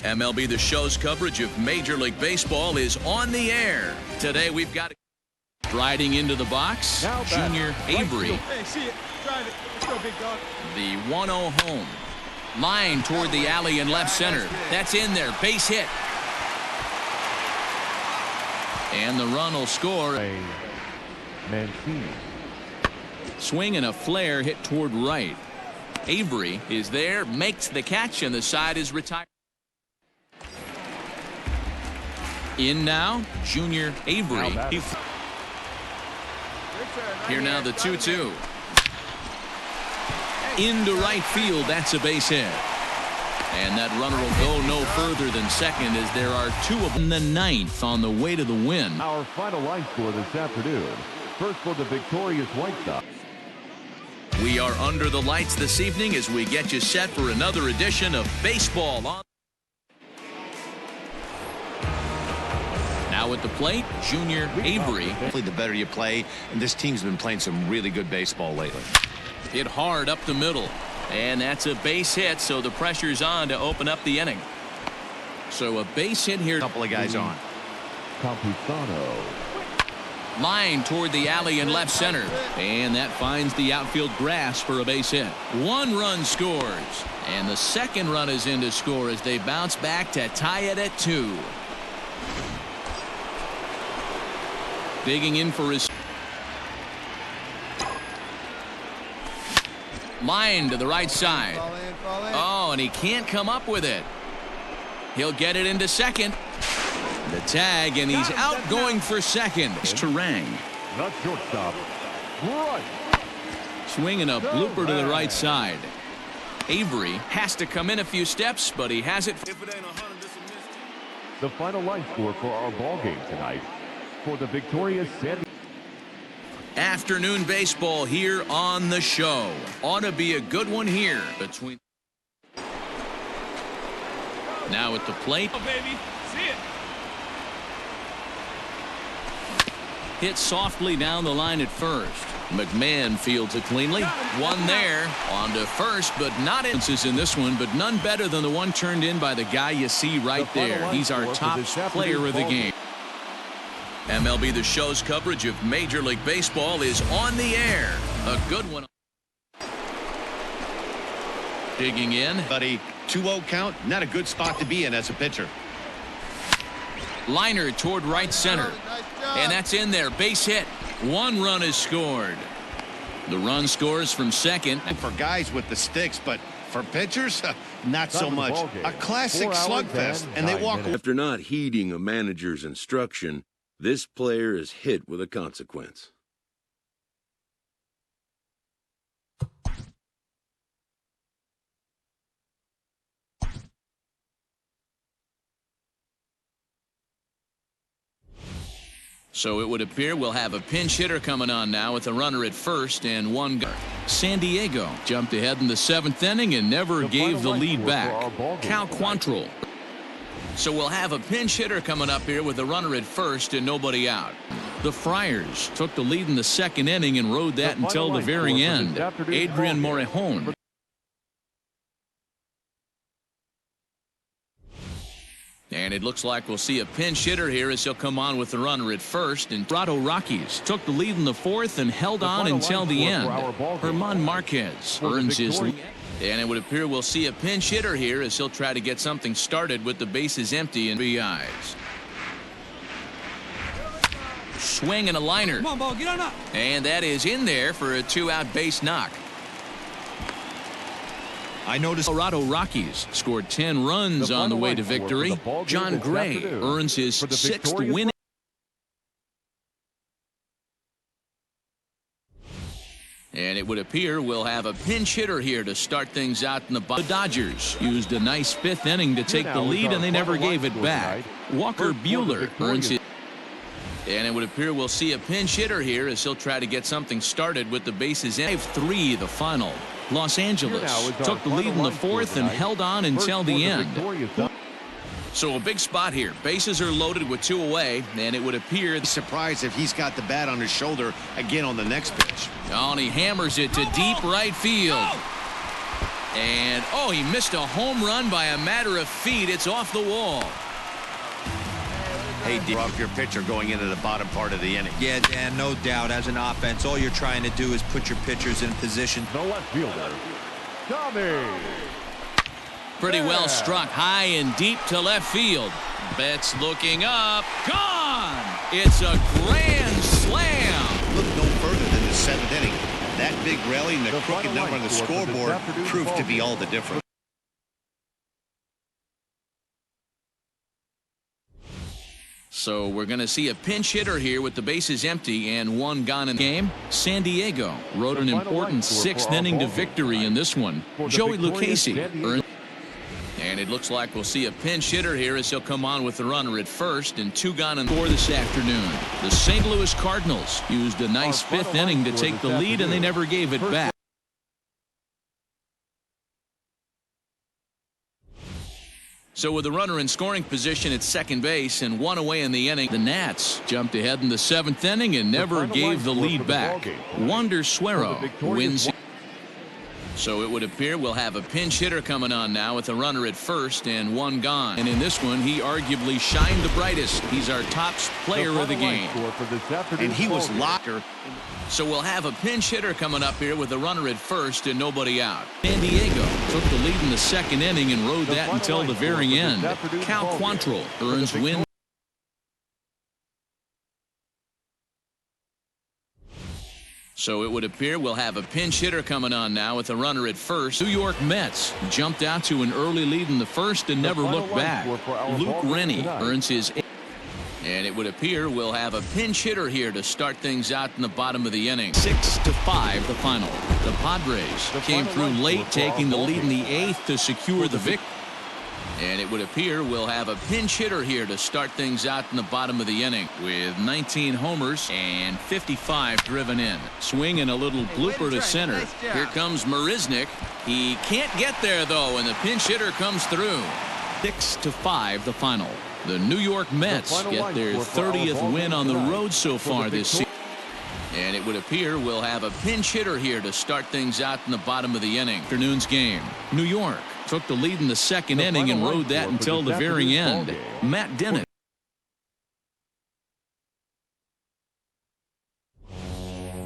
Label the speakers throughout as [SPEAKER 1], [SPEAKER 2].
[SPEAKER 1] MLB The Show's coverage of Major League Baseball is on the air. Today we've got riding into the box, Junior Avery.
[SPEAKER 2] Hey, see it. Drive it. Let's go, big dog.
[SPEAKER 1] The 1-0 home. Line toward the alley in left center. That's in there. Base hit. And the run will score.
[SPEAKER 3] Mancini.
[SPEAKER 1] Swing and a flare hit toward right. Avery is there, makes the catch, and the side is retired. In now, Junior Avery. Here now the 2-2. Into right field, that's a base hit. And that runner will go no further than second as there are two of them in the ninth on the way to the win.
[SPEAKER 3] Our final line score this afternoon. First for the victorious White Sox.
[SPEAKER 1] We are under the lights this evening as we get you set for another edition of Baseball on. Now at the plate, Junior Avery.
[SPEAKER 4] Hopefully the better you play, and this team's been playing some really good baseball lately.
[SPEAKER 1] Hit hard up the middle, and that's a base hit, so the pressure's on to open up the inning. So a base hit here.
[SPEAKER 4] Couple of guys on.
[SPEAKER 3] Campusano.
[SPEAKER 1] Line toward the alley in left center, and that finds the outfield grass for a base hit. One run scores, and the second run is in to score as they bounce back to tie it at 2. Digging in for his line to the right side.
[SPEAKER 2] Fall in.
[SPEAKER 1] Oh, and he can't come up with it. He'll get it into second. The tag, and he's out going for second. It's Terang.
[SPEAKER 3] Not shortstop. Run.
[SPEAKER 1] Swinging a blooper to the right side. Avery has to come in a few steps, but he has it.
[SPEAKER 3] The final line score for our ball game tonight. For the victorious San Diego.
[SPEAKER 1] Afternoon baseball here on the show. Ought to be a good one here between. Now at the plate.
[SPEAKER 2] Oh, baby. See it.
[SPEAKER 1] Hit softly down the line at first. McMahon fields it cleanly. One there on to first, but not in this one, but none better than the one turned in by the guy you see right there. He's our top player of the game. MLB The Show's coverage of Major League Baseball is on the air. A good one. Digging in.
[SPEAKER 4] Buddy, 2-0 count, not a good spot to be in as a pitcher.
[SPEAKER 1] Liner toward right center. And that's in there. Base hit. One run is scored. The run scores from second.
[SPEAKER 4] And for guys with the sticks, but for pitchers, not so much. A classic slugfest, and they walk away.
[SPEAKER 5] After not heeding a manager's instruction, this player is hit with a consequence.
[SPEAKER 1] So it would appear we'll have a pinch hitter coming on now with a runner at first and one guard. San Diego jumped ahead in the 7th inning and never gave the lead back. Cal Quantrill. So we'll have a pinch hitter coming up here with a runner at first and nobody out. The Friars took the lead in the 2nd inning and rode that until the very end. Adrian Morejon. And it looks like we'll see a pinch hitter here as he'll come on with the runner at first. And Colorado Rockies took the lead in the 4th and held on until the end. Herman Marquez earns his lead. And it would appear we'll see a pinch hitter here as he'll try to get something started with the bases empty and BIs. Swing and a liner.
[SPEAKER 2] Come on, ball, get on up.
[SPEAKER 1] And that is in there for a 2-out base knock.
[SPEAKER 4] I noticed
[SPEAKER 1] Colorado Rockies scored 10 runs on the way to victory. John Gray earns his 6th win. And it would appear we'll have a pinch hitter here to start things out in the bottom. The Dodgers used a nice 5th inning to take the lead, and they never gave it back. Walker Buehler earns his. And it would appear we'll see a pinch hitter here as he'll try to get something started with the bases in. 5-3 the final. Los Angeles took the lead in the 4th and held on until the end. So a big spot here. Bases are loaded with 2 away, and it would appear.
[SPEAKER 4] surprised if he's got the bat on his shoulder again on the next pitch.
[SPEAKER 1] Oh, and he hammers it to deep right field. And, oh, he missed a home run by a matter of feet. It's off the wall.
[SPEAKER 4] Hey, Diff, off your pitcher going into the bottom part of the inning.
[SPEAKER 6] Yeah, Dan, no doubt. As an offense, all you're trying to do is put your pitchers in position.
[SPEAKER 3] The left fielder, Tommy.
[SPEAKER 1] Pretty well struck high and deep to left field. Betts looking up. Gone! It's a grand slam.
[SPEAKER 4] Look no further than the 7th inning. That big rally and the crooked number on the scoreboard proved to be all the difference.
[SPEAKER 1] So we're going to see a pinch hitter here with the bases empty and one gone in the game. San Diego wrote an important 6th inning to victory in this one. Joey Lucchesi earned. And it looks like we'll see a pinch hitter here as he'll come on with the runner at first and 2 gone in score this afternoon. The St. Louis Cardinals used a nice 5th inning to take the lead and they never gave it back. So with the runner in scoring position at second base and 1 away in the inning, the Nats jumped ahead in the 7th inning and never gave the lead back. Wander Suero wins. So it would appear we'll have a pinch hitter coming on now with a runner at first and 1 gone. And in this one, he arguably shined the brightest. He's our top player of the game.
[SPEAKER 4] And he was locker.
[SPEAKER 1] So we'll have a pinch hitter coming up here with a runner at first and nobody out. San Diego took the lead in the 2nd inning and rode that until the very end. Cal Quantrill earns win. So it would appear we'll have a pinch hitter coming on now with a runner at first. New York Mets jumped out to an early lead in the first and never looked back. Luke Rennie earns his 8th. And it would appear we'll have a pinch hitter here to start things out in the bottom of the inning. 6-5 the final. The Padres came through late, taking the lead in the 8th to secure the victory. And it would appear we'll have a pinch hitter here to start things out in the bottom of the inning with 19 homers and 55 driven in. Swing and a little blooper to center. Here comes Marisnick. He can't get there though, and the pinch hitter comes through. 6-5 the final. The New York Mets get their 30th win on the road so far this season. And it would appear we'll have a pinch hitter here to start things out in the bottom of the inning. Afternoon's game. New York took the lead in the 2nd inning and rode that until the very end. Matt Dennett.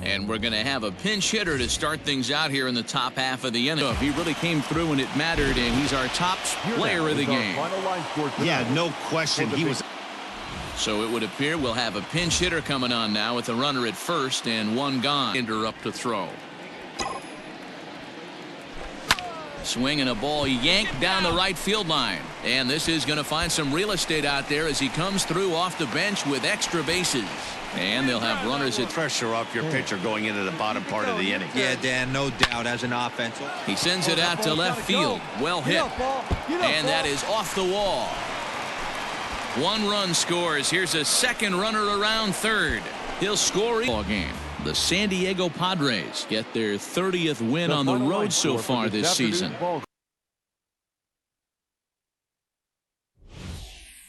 [SPEAKER 1] And we're going to have a pinch hitter to start things out here in the top half of the inning. He really came through and it mattered, and he's our top player of the game.
[SPEAKER 4] Yeah, no question. He was.
[SPEAKER 1] So it would appear we'll have a pinch hitter coming on now with a runner at first and 1 gone. Up to throw. Swinging a ball yanked down the right field line. And this is going to find some real estate out there as he comes through off the bench with extra bases. And they'll have runners at
[SPEAKER 4] Pressure off your pitcher going into the bottom part of the inning.
[SPEAKER 6] Yeah, Dan, no doubt. As an offense.
[SPEAKER 1] He sends it out to left field. Well hit. And that is off the wall. 1 run scores. Here's a second runner around third. He'll score ball game. The San Diego Padres get their 30th win on the road so far this season.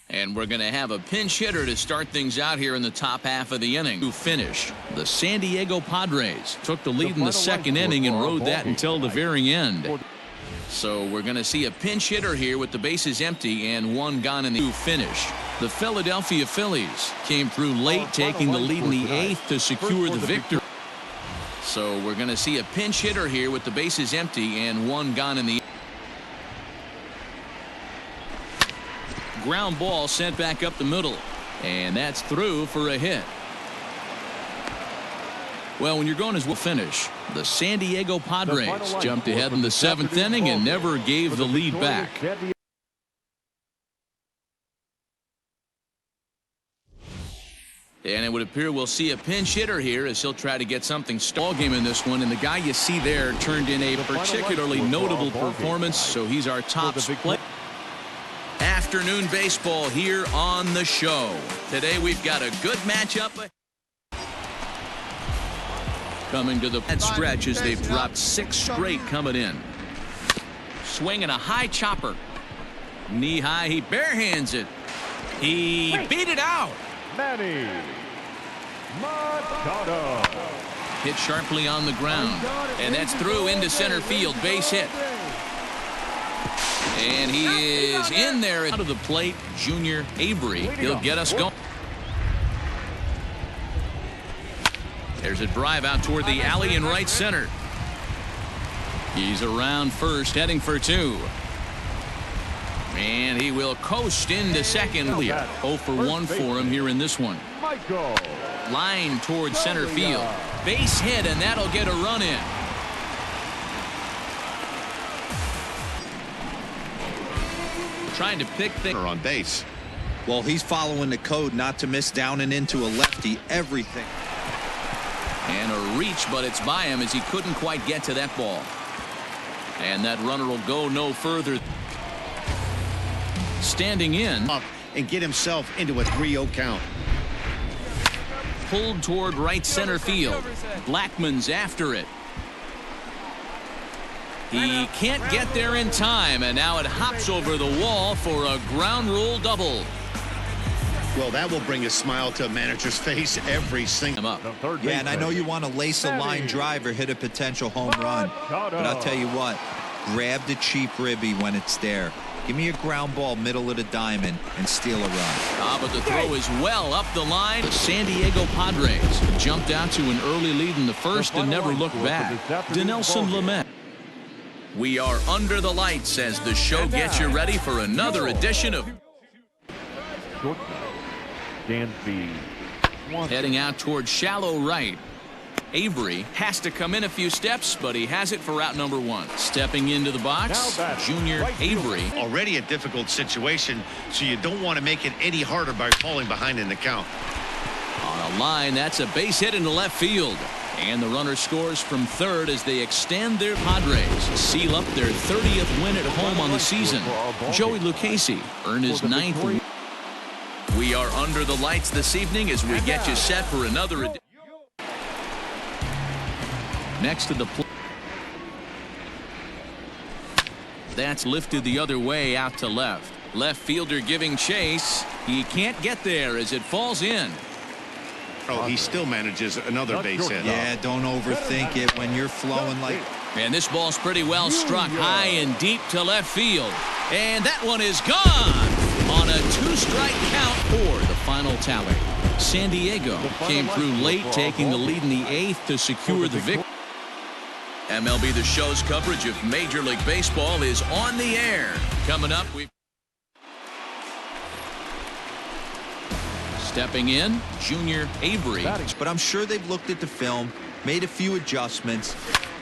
[SPEAKER 1] And we're going to have a pinch hitter to start things out here in the top half of the inning. To finish, the San Diego Padres took the lead in the 2nd inning and rode that until the very end. So we're going to see a pinch hitter here with the bases empty and 1 gone in the finish. The Philadelphia Phillies came through late, taking the lead in the 8th to secure the victory. So we're going to see a pinch hitter here with the bases empty and 1 gone in the ground ball sent back up the middle, and that's through for a hit. Well, when you're going as well finish, the San Diego Padres jumped ahead in the 7th inning and never gave the lead back. And it would appear we'll see a pinch hitter here as he'll try to get something ball game in this one. And the guy you see there turned in a particularly notable performance, so he's our top player. Afternoon baseball here on the show. Today we've got a good matchup. Coming to the stretch as they've dropped 6 straight coming in. Swinging a high chopper. Knee high, he barehands it. He beat it out.
[SPEAKER 3] Manny Machado.
[SPEAKER 1] Hit sharply on the ground. And that's through into center field. Base hit. And he is in there out of the plate. Junior Avery. He'll get us going. There's a drive out toward the alley in right center. He's around first, heading for two. And he will coast into second. 0 for 1 for him here in this one. Line towards center field. Base hit, and that'll get a run in. Trying to pick things
[SPEAKER 4] on base.
[SPEAKER 6] Well, he's following the code not to miss down and into a lefty. Everything.
[SPEAKER 1] And a reach, but it's by him as he couldn't quite get to that ball. And that runner will go no further. Standing in.
[SPEAKER 4] And get himself into a 3-0 count.
[SPEAKER 1] Pulled toward right center field. Blackman's after it. He can't get there in time, and now it hops over the wall for a ground rule double.
[SPEAKER 4] Well, that will bring a smile to a manager's face every single
[SPEAKER 1] up.
[SPEAKER 6] Yeah, and I know you want to lace a line drive or hit a potential home run, but I'll tell you what, grab the cheap ribby when it's there. Give me a ground ball middle of the diamond and steal a run.
[SPEAKER 1] But the throw is well up the line. The San Diego Padres jumped out to an early lead in the first and never looked back. Dinelson Lamet. We are under the lights as the show gets you ready for another edition of heading out towards shallow right. Avery has to come in a few steps, but he has it for out number 1. Stepping into the box, Junior Avery.
[SPEAKER 4] Already a difficult situation, so you don't want to make it any harder by falling behind in the count.
[SPEAKER 1] On a line, that's a base hit into left field. And the runner scores from third as they extend their Padres seal up their 30th win at home on the season. Joey Lucchesi earned his 9th win. We are under the lights this evening as we get you set for another edition. Next to the plate. That's lifted the other way out to left. Left fielder giving chase. He can't get there as it falls in.
[SPEAKER 4] Oh, he still manages another base hit.
[SPEAKER 6] Yeah, don't overthink it when you're flowing like.
[SPEAKER 1] And this ball's pretty well struck high and deep to left field. And that one is gone on a 2-strike count for the final tally. San Diego came through late, taking the lead in the 8th to secure the victory. MLB The Show's coverage of Major League Baseball is on the air. Coming up, we stepping in, Junior Avery.
[SPEAKER 6] But I'm sure they've looked at the film, made a few adjustments,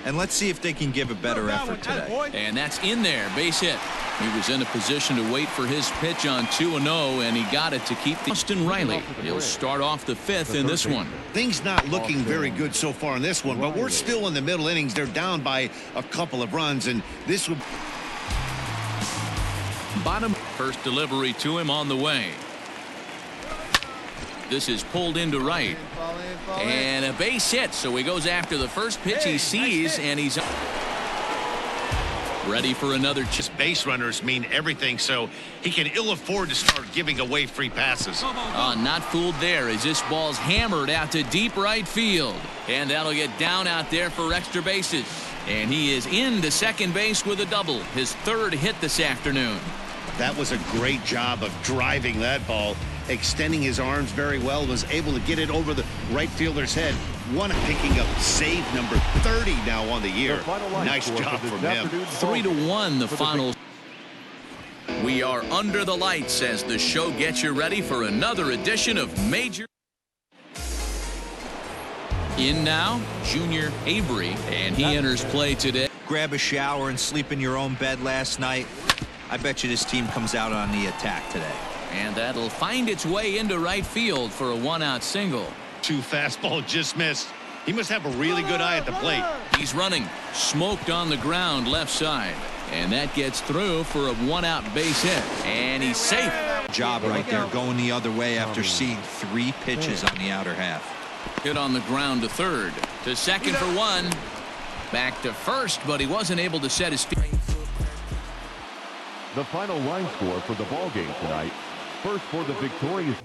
[SPEAKER 6] and let's see if they can give a better effort today.
[SPEAKER 1] And that's in there, base hit. He was in a position to wait for his pitch on 2-0, and he got it to keep the Austin Riley. He'll start off the 5th in this one.
[SPEAKER 4] Things not looking very good so far in this one, but we're still in the middle innings. They're down by a couple of runs, and this would.
[SPEAKER 1] Bottom first delivery to him on the way. This is pulled into right. And a base hit, so he goes after the first pitch he sees, and he's ready for another.
[SPEAKER 4] Base runners mean everything, so he can ill afford to start giving away free passes.
[SPEAKER 1] Not fooled there as this ball's hammered out to deep right field. And that'll get down out there for extra bases. And he is into second base with a double, his 3rd hit this afternoon.
[SPEAKER 4] That was a great job of driving that ball, extending his arms very well, was able to get it over the right fielder's head. Picking up save number 30 now on the year. Nice job from him.
[SPEAKER 1] 3-1 the final. We are under the lights as the show gets you ready for another edition of Major. In now, Junior Avery, and he enters play today.
[SPEAKER 6] Grab a shower and sleep in your own bed last night. I bet you this team comes out on the attack today.
[SPEAKER 1] And that'll find its way into right field for a 1-out single.
[SPEAKER 4] 2 fastball just missed. He must have a really good eye at the plate.
[SPEAKER 1] He's running, smoked on the ground left side. And that gets through for a 1-out base hit. And he's safe.
[SPEAKER 6] Job right there going the other way after seeing 3 pitches on the outer half.
[SPEAKER 1] Hit on the ground to third. To second for 1. Back to first, but he wasn't able to set his feet.
[SPEAKER 3] The final line score for the ball game tonight. First for the victorious